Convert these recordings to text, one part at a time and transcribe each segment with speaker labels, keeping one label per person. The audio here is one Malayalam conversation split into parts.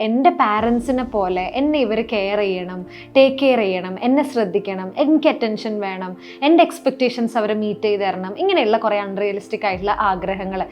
Speaker 1: എൻ്റെ പാരൻസിനെ പോലെ എന്നെ ഇവർ കെയർ ചെയ്യണം, ടേക്ക് കെയർ ചെയ്യണം, എന്നെ ശ്രദ്ധിക്കണം, എനിക്ക് അറ്റൻഷൻ വേണം, എൻ്റെ എക്സ്പെക്റ്റേഷൻസ് അവർ മീറ്റ് ചെയ്ത് തരണം, ഇങ്ങനെയുള്ള കുറേ അൺറിയലിസ്റ്റിക് ആയിട്ടുള്ള ആഗ്രഹങ്ങൾ.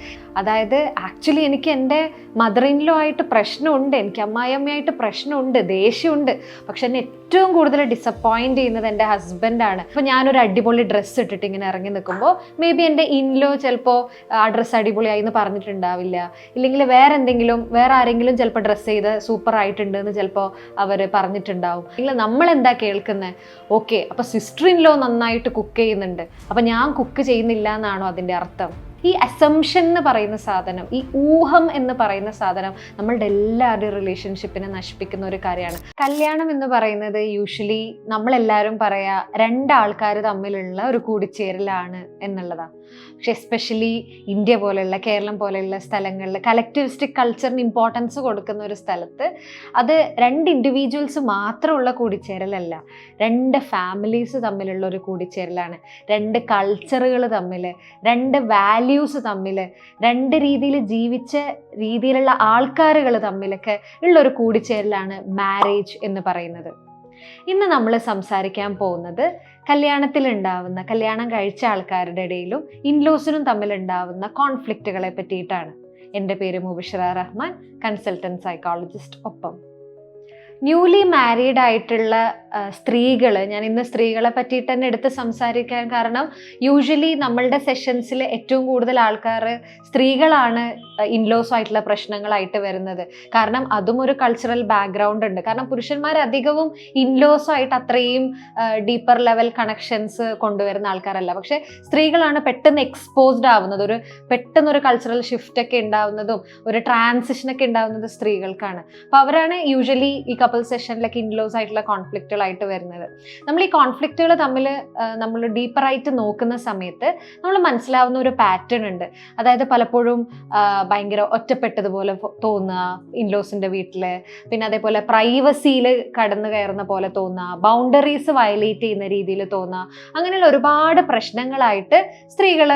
Speaker 1: അതായത് ആക്ച്വലി എനിക്ക് എൻ്റെ മദർ ഇൻ ലോ ആയിട്ട് പ്രശ്നമുണ്ട്, എനിക്ക് അമ്മായിയമ്മയായിട്ട് പ്രശ്നമുണ്ട്, ദേഷ്യമുണ്ട്. പക്ഷെ എന്നെ ഏറ്റവും കൂടുതൽ ഡിസപ്പോയിൻറ്റ് ചെയ്യുന്നത് എൻ്റെ ഹസ്ബൻഡാണ്. അപ്പോൾ ഞാനൊരു അടിപൊളി ഡ്രസ്സ് ഇട്ടിട്ട് ഇങ്ങനെ ഇറങ്ങി നിൽക്കുമ്പോൾ മേ ബി എൻ്റെ ഇൻലോ ചിലപ്പോൾ ആ ഡ്രസ്സ് അടിപൊളിയായി എന്ന് പറഞ്ഞിട്ടുണ്ടാവില്ല, ഇല്ലെങ്കിൽ വേറെ ആരെങ്കിലും ചിലപ്പോൾ ഡ്രസ്സ് ചെയ്ത് സൂപ്പർ ആയിട്ടുണ്ട് എന്ന് ചിലപ്പോൾ അവർ പറഞ്ഞിട്ടുണ്ടാവും. ഇല്ല, നമ്മൾ എന്താ കേൾക്കുന്നത്? ഓക്കെ, അപ്പോൾ സിസ്റ്റർ ഇൻ ലോ നന്നായിട്ട് കുക്ക് ചെയ്യുന്നുണ്ട്, അപ്പോൾ ഞാൻ കുക്ക് ചെയ്യുന്നില്ല എന്നാണോ അതിൻ്റെ അർത്ഥം? ഈ അസംഷൻ എന്ന് പറയുന്ന സാധനം, ഈ ഊഹം എന്ന് പറയുന്ന സാധനം നമ്മളുടെ എല്ലാവരുടെയും റിലേഷൻഷിപ്പിനെ നശിപ്പിക്കുന്ന ഒരു കാര്യമാണ്. കല്യാണം എന്ന് പറയുന്നത് യൂഷ്വലി നമ്മളെല്ലാവരും പറയാ രണ്ടാൾക്കാർ തമ്മിലുള്ള ഒരു കൂടിച്ചേരലാണ് എന്നുള്ളതാണ്. പക്ഷെ എസ്പെഷ്യലി ഇന്ത്യ പോലെയുള്ള, കേരളം പോലെയുള്ള സ്ഥലങ്ങളിൽ കളക്റ്റിവിസ്റ്റിക് കൾച്ചറിന് ഇമ്പോർട്ടൻസ് കൊടുക്കുന്ന ഒരു സ്ഥലത്ത് അത് രണ്ട് ഇൻഡിവിജ്വൽസ് മാത്രമുള്ള കൂടിച്ചേരലല്ല, രണ്ട് ഫാമിലീസ് തമ്മിലുള്ള ഒരു കൂടിച്ചേരലാണ്. രണ്ട് കൾച്ചറുകൾ തമ്മിൽ, രണ്ട് വാല്യൂസ് തമ്മിൽ, രണ്ട് രീതിയിൽ ജീവിച്ച രീതിയിലുള്ള ആൾക്കാരുകൾ തമ്മിലൊക്കെ ഉള്ളൊരു കൂടിച്ചേരലാണ് മാരേജ് എന്ന് പറയുന്നത്. ഇന്ന് നമ്മൾ സംസാരിക്കാൻ പോകുന്നത് കല്യാണം കഴിച്ച ആൾക്കാരുടെ ഇടയിലും ഇൻലോസിനും തമ്മിലുണ്ടാവുന്ന കോൺഫ്ലിക്റ്റുകളെ പറ്റിയിട്ടാണ്. എൻ്റെ പേര് മുബിഷറ റഹ്മാൻ, കൺസൾട്ടൻറ്റ് സൈക്കോളജിസ്റ്റ്. ഒപ്പം ന്യൂലി മാരീഡ് ആയിട്ടുള്ള സ്ത്രീകൾ, ഞാൻ ഇന്ന് സ്ത്രീകളെ പറ്റിയിട്ട് തന്നെ എടുത്ത് സംസാരിക്കാൻ കാരണം യൂഷ്വലി നമ്മളുടെ സെഷൻസിൽ ഏറ്റവും കൂടുതൽ ആൾക്കാർ സ്ത്രീകളാണ് ഇൻലോസ് ആയിട്ടുള്ള പ്രശ്നങ്ങളായിട്ട് വരുന്നത്. കാരണം അതും ഒരു കൾച്ചറൽ ബാക്ക്ഗ്രൗണ്ട് ഉണ്ട്. കാരണം പുരുഷന്മാർ അധികവും ഇൻലോസ് ആയിട്ട് അത്രയും ഡീപ്പർ ലെവൽ കണക്ഷൻസ് കൊണ്ടുവരുന്ന ആൾക്കാരല്ല. പക്ഷേ സ്ത്രീകളാണ് പെട്ടെന്ന് എക്സ്പോസ്ഡ് ആവുന്നത്, പെട്ടെന്നൊരു കൾച്ചറൽ ഷിഫ്റ്റ് ഒക്കെ ഉണ്ടാവുന്നതും ഒരു ട്രാൻസിഷനൊക്കെ ഉണ്ടാവുന്നത് സ്ത്രീകൾക്കാണ്. അപ്പോൾ അവരാണ് യൂഷ്വലി ഈ കപ്പിൾ സെഷനിലൊക്കെ ഇൻലോസ് ആയിട്ടുള്ള കോൺഫ്ലിക്റ്റുകളായിട്ട് വരുന്നത്. നമ്മൾ ഈ കോൺഫ്ലിക്റ്റുകൾ തമ്മിൽ നമ്മൾ ഡീപ്പറായിട്ട് നോക്കുന്ന സമയത്ത് നമ്മൾ മനസ്സിലാവുന്ന ഒരു പാറ്റേൺ ഉണ്ട്. അതായത് പലപ്പോഴും ഭയങ്കര ഒറ്റപ്പെട്ടതുപോലെ തോന്നുക ഇൻലോസിൻ്റെ വീട്ടിൽ, പിന്നെ അതേപോലെ പ്രൈവസിയിൽ കടന്നു കയറുന്ന പോലെ തോന്നുക, ബൗണ്ടറീസ് വയലേറ്റ് ചെയ്യുന്ന രീതിയിൽ തോന്നുക, അങ്ങനെയുള്ള ഒരുപാട് പ്രശ്നങ്ങളായിട്ട് സ്ത്രീകൾ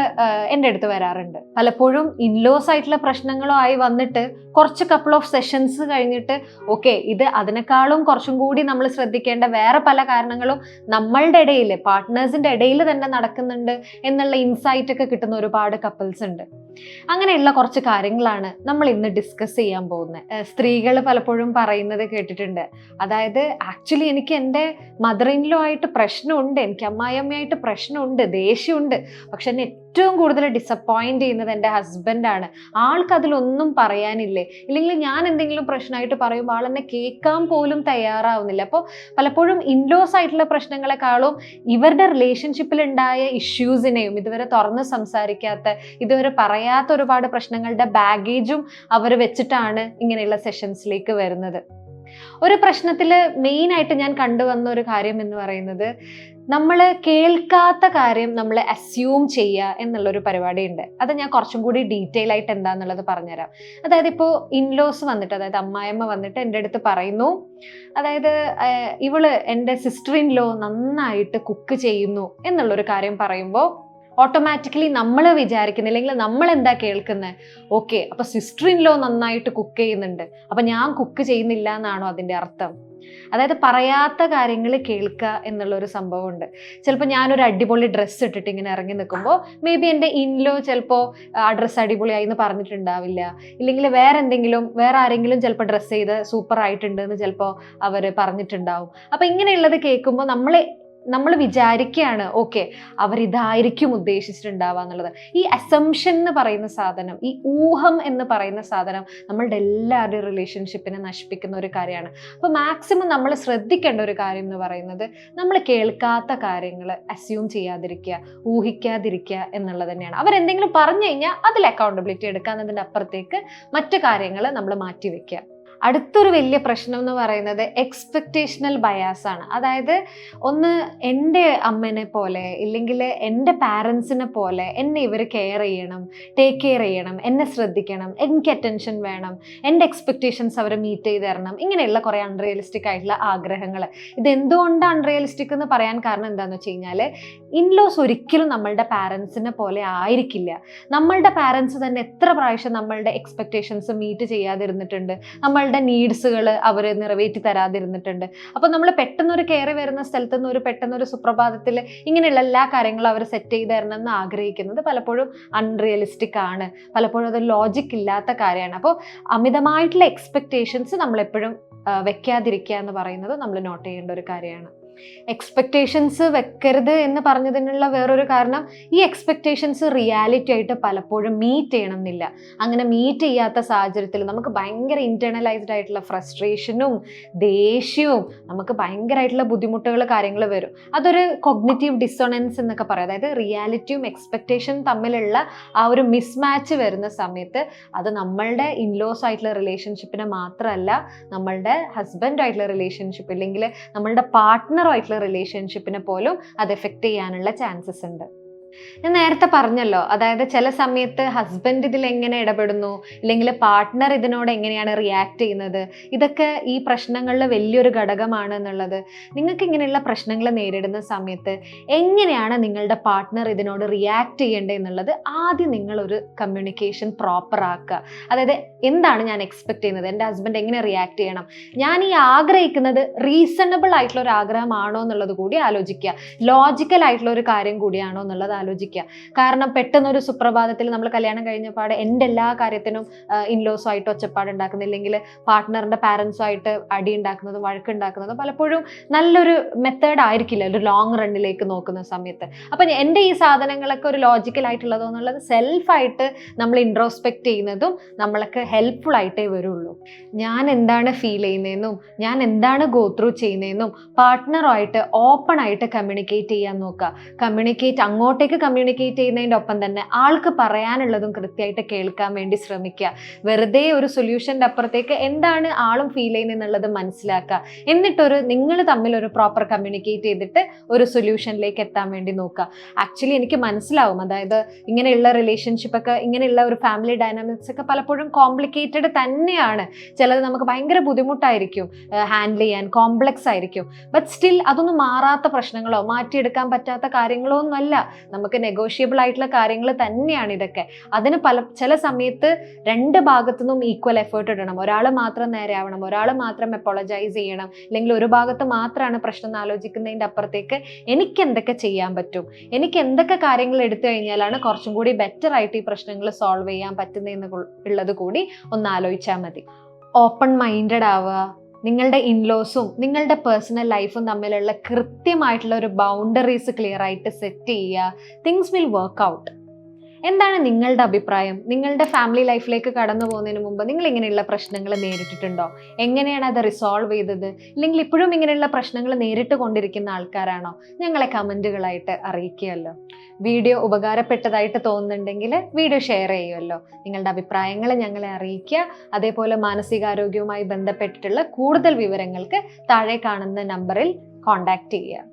Speaker 1: എൻ്റെ അടുത്ത് വരാറുണ്ട്. പലപ്പോഴും ഇൻലോസ് ആയിട്ടുള്ള പ്രശ്നങ്ങളുമായി വന്നിട്ട് കുറച്ച് കപ്പിൾ ഓഫ് സെഷൻസ് കഴിഞ്ഞിട്ട് ഓക്കെ, ഇത് അതിനേക്കാളും കുറച്ചും കൂടി നമ്മൾ ശ്രദ്ധിക്കേണ്ട വേറെ പല കാരണങ്ങളും നമ്മളുടെ ഇടയിൽ, പാർട്ട്നേഴ്സിൻ്റെ ഇടയിൽ തന്നെ നടക്കുന്നുണ്ട് എന്നുള്ള ഇൻസൈറ്റ് ഒക്കെ കിട്ടുന്ന ഒരുപാട് കപ്പിൾസ് ഉണ്ട്. അങ്ങനെയുള്ള കുറച്ച് കാര്യങ്ങളാണ് നമ്മൾ ഇന്ന് ഡിസ്കസ് ചെയ്യാൻ പോകുന്നത്. സ്ത്രീകൾ പലപ്പോഴും പറയുന്നത് കേട്ടിട്ടുണ്ട്, അതായത് ആക്ച്വലി എനിക്ക് എൻ്റെ മദർ ഇൻ ലോ ആയിട്ട് പ്രശ്നമുണ്ട്, എനിക്ക് അമ്മായിയമ്മയായിട്ട് പ്രശ്നമുണ്ട്, ദേഷ്യമുണ്ട്. പക്ഷെ എന്നെ ഏറ്റവും കൂടുതൽ ഡിസപ്പോയിൻറ്റ് ചെയ്യുന്നത് എൻ്റെ ഹസ്ബൻഡാണ്. ആൾക്ക് അതിലൊന്നും പറയാനില്ലേ, ഇല്ലെങ്കിൽ ഞാൻ എന്തെങ്കിലും പ്രശ്നമായിട്ട് പറയുമ്പോൾ ആൾ എന്നെ കേൾക്കാൻ പോലും തയ്യാറാവുന്നില്ല. അപ്പോൾ പലപ്പോഴും ഇൻലോസ് ആയിട്ടുള്ള പ്രശ്നങ്ങളെക്കാളും ഇവരുടെ റിലേഷൻഷിപ്പിൽ ഉണ്ടായ ഇഷ്യൂസിനെയും ഇതുവരെ തുറന്ന് സംസാരിക്കാത്ത, ഇതുവരെ പറയാത്ത ഒരുപാട് പ്രശ്നങ്ങളുടെ ബാഗേജും അവർ വെച്ചിട്ടാണ് ഇങ്ങനെയുള്ള സെഷൻസിലേക്ക് വരുന്നത്. ഒരു പ്രശ്നത്തിൽ മെയിനായിട്ട് ഞാൻ കണ്ടുവന്ന ഒരു കാര്യം എന്ന് പറയുന്നത്, നമ്മൾ കേൾക്കാത്ത കാര്യം നമ്മൾ അസ്യൂം ചെയ്യുക എന്നുള്ളൊരു പരിപാടിയുണ്ട്. അത് ഞാൻ കുറച്ചും കൂടി ഡീറ്റെയിൽ ആയിട്ട് എന്താണെന്നുള്ളത് പറഞ്ഞുതരാം. അതായത് ഇപ്പോൾ ഇൻലോസ് വന്നിട്ട്, അതായത് അമ്മായിയമ്മ വന്നിട്ട് എൻ്റെ അടുത്ത് പറയുന്നു, അതായത് ഇവള് എൻ്റെ സിസ്റ്റർ ഇൻ ലോ നന്നായിട്ട് കുക്ക് ചെയ്യുന്നു എന്നുള്ളൊരു കാര്യം പറയുമ്പോൾ ഓട്ടോമാറ്റിക്കലി നമ്മൾ വിചാരിക്കുന്ന, അല്ലെങ്കിൽ നമ്മൾ എന്താ കേൾക്കുന്നത്? ഓക്കെ, അപ്പോൾ സിസ്റ്റർ ഇൻ ലോ നന്നായിട്ട് കുക്ക് ചെയ്യുന്നുണ്ട്, അപ്പോൾ ഞാൻ കുക്ക് ചെയ്യുന്നില്ല എന്നാണോ അതിൻ്റെ അർത്ഥം? അതായത് പറയാത്ത കാര്യങ്ങൾ കേൾക്കുക എന്നുള്ളൊരു സംഭവമുണ്ട്. ചിലപ്പോൾ ഞാനൊരു അടിപൊളി ഡ്രസ്സ് ഇട്ടിട്ട് ഇങ്ങനെ ഇറങ്ങി നിൽക്കുമ്പോൾ മേ ബി എൻ്റെ ഇൻലോ ചിലപ്പോൾ ആ ഡ്രസ്സ് അടിപൊളിയായി എന്ന് പറഞ്ഞിട്ടുണ്ടാവില്ല, ഇല്ലെങ്കിൽ വേറെ ആരെങ്കിലും ചിലപ്പോൾ ഡ്രസ്സ് ചെയ്ത് സൂപ്പർ ആയിട്ടുണ്ട് എന്ന് ചിലപ്പോൾ അവർ പറഞ്ഞിട്ടുണ്ടാവും. അപ്പോൾ ഇങ്ങനെയുള്ളത് കേൾക്കുമ്പോൾ നമ്മൾ വിചാരിക്കുകയാണ് ഓക്കെ, അവരിതായിരിക്കും ഉദ്ദേശിച്ചിട്ടുണ്ടാവുക എന്നുള്ളത്. ഈ അസംഷൻ എന്ന് പറയുന്ന സാധനം, ഈ ഊഹം എന്ന് പറയുന്ന സാധനം നമ്മളുടെ എല്ലാവരുടെയും റിലേഷൻഷിപ്പിനെ നശിപ്പിക്കുന്ന ഒരു കാര്യമാണ്. അപ്പോൾ മാക്സിമം നമ്മൾ ശ്രദ്ധിക്കേണ്ട ഒരു കാര്യം എന്ന് പറയുന്നത്, നമ്മൾ കേൾക്കാത്ത കാര്യങ്ങൾ അസ്യൂം ചെയ്യാതിരിക്കുക, ഊഹിക്കാതിരിക്കുക എന്നുള്ളത് തന്നെയാണ്. അവരെന്തെങ്കിലും പറഞ്ഞു കഴിഞ്ഞാൽ അതിൽ അക്കൗണ്ടബിലിറ്റി എടുക്കുക എന്നതിൻ്റെ അപ്പുറത്തേക്ക് മറ്റു കാര്യങ്ങൾ നമ്മൾ മാറ്റി വയ്ക്കുക. അടുത്തൊരു വലിയ പ്രശ്നം എന്ന് പറയുന്നത് എക്സ്പെക്റ്റേഷണൽ ബയാസ് ആണ്. അതായത് ഒന്ന് എൻ്റെ അമ്മനെ പോലെ, ഇല്ലെങ്കിൽ എൻ്റെ പാരൻസിനെ പോലെ എന്നെ ഇവർ കെയർ ചെയ്യണം, ടേക്ക് കെയർ ചെയ്യണം, എന്നെ ശ്രദ്ധിക്കണം, എനിക്ക് അറ്റൻഷൻ വേണം, എൻ്റെ എക്സ്പെക്റ്റേഷൻസ് അവർ മീറ്റ് ചെയ്ത് തരണം, ഇങ്ങനെയുള്ള കുറേ അൺറിയലിസ്റ്റിക് ആയിട്ടുള്ള ആഗ്രഹങ്ങൾ. ഇതെന്തുകൊണ്ട് അൺറിയലിസ്റ്റിക് എന്ന് പറയാൻ കാരണം എന്താണെന്ന് വെച്ച് കഴിഞ്ഞാൽ, ഇൻലോസ് ഒരിക്കലും നമ്മളുടെ പാരൻസിനെ പോലെ ആയിരിക്കില്ല. നമ്മളുടെ പാരൻസ് തന്നെ എത്ര പ്രാവശ്യം നമ്മളുടെ എക്സ്പെക്റ്റേഷൻസ് മീറ്റ് ചെയ്യാതിരുന്നിട്ടുണ്ട്, നമ്മൾ നമ്മളുടെ നീഡ്സുകൾ അവർ നിറവേറ്റി തരാതിരുന്നിട്ടുണ്ട്. അപ്പോൾ നമ്മൾ പെട്ടെന്നൊരു കയറി വരുന്ന സ്ഥലത്ത് നിന്ന് പെട്ടെന്നൊരു സുപ്രഭാതത്തിൽ ഇങ്ങനെയുള്ള എല്ലാ കാര്യങ്ങളും അവർ സെറ്റ് ചെയ്ത് തരണം എന്ന് ആഗ്രഹിക്കുന്നത് പലപ്പോഴും അൺറിയലിസ്റ്റിക് ആണ്, പലപ്പോഴും അത് ലോജിക് ഇല്ലാത്ത കാര്യമാണ്. അപ്പോൾ അമിതമായിട്ടുള്ള എക്സ്പെക്റ്റേഷൻസ് നമ്മളെപ്പോഴും വെക്കാതിരിക്കുക എന്ന് പറയുന്നത് നമ്മൾ നോട്ട് ചെയ്യേണ്ട ഒരു കാര്യമാണ്. എക്സ്പെക്റ്റേഷൻസ് വെക്കരുത് എന്ന് പറഞ്ഞതിനുള്ള വേറൊരു കാരണം, ഈ എക്സ്പെക്റ്റേഷൻസ് റിയാലിറ്റി ആയിട്ട് പലപ്പോഴും മീറ്റ് ചെയ്യണം എന്നില്ല. അങ്ങനെ മീറ്റ് ചെയ്യാത്ത സാഹചര്യത്തിൽ നമുക്ക് ഭയങ്കര ഇന്റേണലൈസ്ഡ് ആയിട്ടുള്ള ഫ്രസ്ട്രേഷനും ദേഷ്യവും നമുക്ക് ഭയങ്കരമായിട്ടുള്ള ബുദ്ധിമുട്ടുകൾ കാര്യങ്ങൾ വരും. അതൊരു കൊഗ്നിറ്റീവ് ഡിസോണൻസ് എന്നൊക്കെ പറയും. അതായത് റിയാലിറ്റിയും എക്സ്പെക്റ്റേഷനും തമ്മിലുള്ള ആ ഒരു മിസ്മാച്ച് വരുന്ന സമയത്ത് അത് നമ്മളുടെ ഇൻലോസ് ആയിട്ടുള്ള റിലേഷൻഷിപ്പിനെ മാത്രമല്ല, നമ്മളുടെ ഹസ്ബൻഡായിട്ടുള്ള റിലേഷൻഷിപ്പ് അല്ലെങ്കിൽ നമ്മളുടെ പാർട്ട്ണർ ആയിട്ടുള്ള റിലേഷൻഷിപ്പിനെ പോലും അത് എഫക്റ്റ് ചെയ്യാനുള്ള ചാൻസസ് ഉണ്ട്. ഞാൻ നേരത്തെ പറഞ്ഞല്ലോ, അതായത് ചില സമയത്ത് ഹസ്ബൻഡ് ഇതിൽ എങ്ങനെ ഇടപെടുന്നു, അല്ലെങ്കിൽ പാർട്ട്ണർ ഇതിനോട് എങ്ങനെയാണ് റിയാക്ട് ചെയ്യുന്നത്, ഇതൊക്കെ ഈ പ്രശ്നങ്ങളിൽ വലിയൊരു ഘടകമാണ് എന്നുള്ളത്. നിങ്ങൾക്ക് ഇങ്ങനെയുള്ള പ്രശ്നങ്ങൾ നേരിടുന്ന സമയത്ത് എങ്ങനെയാണ് നിങ്ങളുടെ പാർട്ട്ണർ ഇതിനോട് റിയാക്ട് ചെയ്യേണ്ടത് എന്നുള്ളത് ആദ്യം നിങ്ങളൊരു കമ്മ്യൂണിക്കേഷൻ പ്രോപ്പർ ആക്കുക. അതായത് എന്താണ് ഞാൻ എക്സ്പെക്ട് ചെയ്യുന്നത്, എൻ്റെ ഹസ്ബൻഡ് എങ്ങനെ റിയാക്ട് ചെയ്യണം, ഞാൻ ഈ ആഗ്രഹിക്കുന്നത് റീസണബിൾ ആയിട്ടുള്ള ഒരു ആഗ്രഹമാണോ എന്നുള്ളത് കൂടി ആലോചിക്കുക, ലോജിക്കൽ ആയിട്ടുള്ള ഒരു കാര്യം കൂടിയാണോ എന്നുള്ളത് ആലോചിക്കുക. കാരണം പെട്ടെന്നൊരു സുപ്രഭാതത്തിൽ നമ്മൾ കല്യാണം കഴിഞ്ഞപാട് എൻ്റെ എല്ലാ കാര്യത്തിനും ഇൻലോസുമായിട്ട് ഒച്ചപ്പാട് ഉണ്ടാക്കുന്നില്ലെങ്കിൽ പാർട്ട്ണറിൻ്റെ പാരൻസുമായിട്ട് അടി ഉണ്ടാക്കുന്നതും വഴക്കുണ്ടാക്കുന്നതും പലപ്പോഴും നല്ലൊരു മെത്തേഡ് ആയിരിക്കില്ല ഒരു ലോങ് റണ്ണിലേക്ക് നോക്കുന്ന സമയത്ത്. അപ്പം എൻ്റെ ഈ സാധനങ്ങളൊക്കെ ഒരു ലോജിക്കൽ ആയിട്ടുള്ളതോ എന്നുള്ളത് സെൽഫായിട്ട് നമ്മൾ ഇൻട്രോസ്പെക്ട് ചെയ്യുന്നതും നമ്മൾക്ക് ഹെൽപ്ഫുൾ ആയിട്ടേ വരുള്ളൂ. ഞാൻ എന്താണ് ഫീൽ ചെയ്യുന്നതെന്നും ഞാൻ എന്താണ് ഗോ ത്രൂ ചെയ്യുന്നതെന്നും പാർട്ട്ണറുമായിട്ട് ഓപ്പൺ ആയിട്ട് കമ്മ്യൂണിക്കേറ്റ് ചെയ്യാൻ നോക്കുക. അങ്ങോട്ടേക്ക് കമ്മ്യൂണിക്കേറ്റ് ചെയ്യുന്നതിൻ്റെ ഒപ്പം തന്നെ ആൾക്ക് പറയാനുള്ളതും കൃത്യമായിട്ട് കേൾക്കാൻ വേണ്ടി ശ്രമിക്കുക. വെറുതെ ഒരു സൊല്യൂഷൻ്റെ അപ്പുറത്തേക്ക് എന്താണ് ആളും ഫീൽ ചെയ്യുന്നത് മനസ്സിലാക്കുക. എന്നിട്ടൊരു നിങ്ങൾ തമ്മിൽ ഒരു പ്രോപ്പർ കമ്മ്യൂണിക്കേറ്റ് ചെയ്തിട്ട് ഒരു സൊല്യൂഷനിലേക്ക് എത്താൻ വേണ്ടി നോക്കുക. ആക്ച്വലി എനിക്ക് മനസ്സിലാവും, അതായത് ഇങ്ങനെയുള്ള റിലേഷൻഷിപ്പൊക്കെ, ഇങ്ങനെയുള്ള ഒരു ഫാമിലി ഡൈനാമിക്സ് ഒക്കെ പലപ്പോഴും കോംപ്ലിക്കേറ്റഡ് തന്നെയാണ്. ചിലത് നമുക്ക് ഭയങ്കര ബുദ്ധിമുട്ടായിരിക്കും ഹാൻഡിൽ ചെയ്യാൻ, കോംപ്ലക്സ് ആയിരിക്കും. ബട്ട് സ്റ്റിൽ അതൊന്നും മാറാത്ത പ്രശ്നങ്ങളോ മാറ്റിയെടുക്കാൻ പറ്റാത്ത കാര്യങ്ങളോ ഒന്നുമല്ല. നമുക്ക് നെഗോഷ്യബിൾ ആയിട്ടുള്ള കാര്യങ്ങൾ തന്നെയാണ് ഇതൊക്കെ. അതിന് ചില സമയത്ത് രണ്ട് ഭാഗത്തു നിന്നും ഈക്വൽ എഫേർട്ട് ഇടണം. ഒരാൾ മാത്രം നേരെ ആവണം, ഒരാൾ മാത്രം അപ്പോളജൈസ് ചെയ്യണം, അല്ലെങ്കിൽ ഒരു ഭാഗത്ത് മാത്രമാണ് പ്രശ്നം ആലോചിക്കുന്നതിൻ്റെ അപ്പുറത്തേക്ക് എനിക്ക് എന്തൊക്കെ ചെയ്യാൻ പറ്റും, എനിക്ക് എന്തൊക്കെ കാര്യങ്ങൾ എടുത്തു കഴിഞ്ഞാലാണ് കുറച്ചും കൂടി ബെറ്റർ ആയിട്ട് ഈ പ്രശ്നങ്ങൾ സോൾവ് ചെയ്യാൻ പറ്റുന്നതെന്ന് ഉള്ളത് കൂടി ഒന്ന് ആലോചിച്ചാൽ മതി. ഓപ്പൺ മൈൻഡഡ് ആവുക, നിങ്ങളുടെ ഇൻലോസും നിങ്ങളുടെ പേഴ്സണൽ ലൈഫും തമ്മിലുള്ള കൃത്യമായിട്ടുള്ള ഒരു ബൗണ്ടറീസ് ക്ലിയർ ആയിട്ട് സെറ്റ് ചെയ്യുക. Things will work out. എന്താണ് നിങ്ങളുടെ അഭിപ്രായം? നിങ്ങളുടെ ഫാമിലി ലൈഫിലേക്ക് കടന്നു പോകുന്നതിന് മുമ്പ് നിങ്ങൾ ഇങ്ങനെയുള്ള പ്രശ്നങ്ങൾ നേരിട്ടിട്ടുണ്ടോ? എങ്ങനെയാണ് അത് റിസോൾവ് ചെയ്തത്? ഇല്ലെങ്കിൽ ഇപ്പോഴും ഇങ്ങനെയുള്ള പ്രശ്നങ്ങൾ നേരിട്ട് കൊണ്ടിരിക്കുന്ന ആൾക്കാരാണോ? ഞങ്ങളെ കമൻറ്റുകളായിട്ട് അറിയിക്കുകയല്ലോ. വീഡിയോ ഉപകാരപ്പെട്ടതായിട്ട് തോന്നുന്നുണ്ടെങ്കിൽ വീഡിയോ ഷെയർ ചെയ്യുമല്ലോ. നിങ്ങളുടെ അഭിപ്രായങ്ങൾ ഞങ്ങളെ അറിയിക്കുക. അതേപോലെ മാനസികാരോഗ്യവുമായി ബന്ധപ്പെട്ടിട്ടുള്ള കൂടുതൽ വിവരങ്ങൾക്ക് താഴെ കാണുന്ന നമ്പറിൽ കോൺടാക്റ്റ് ചെയ്യുക.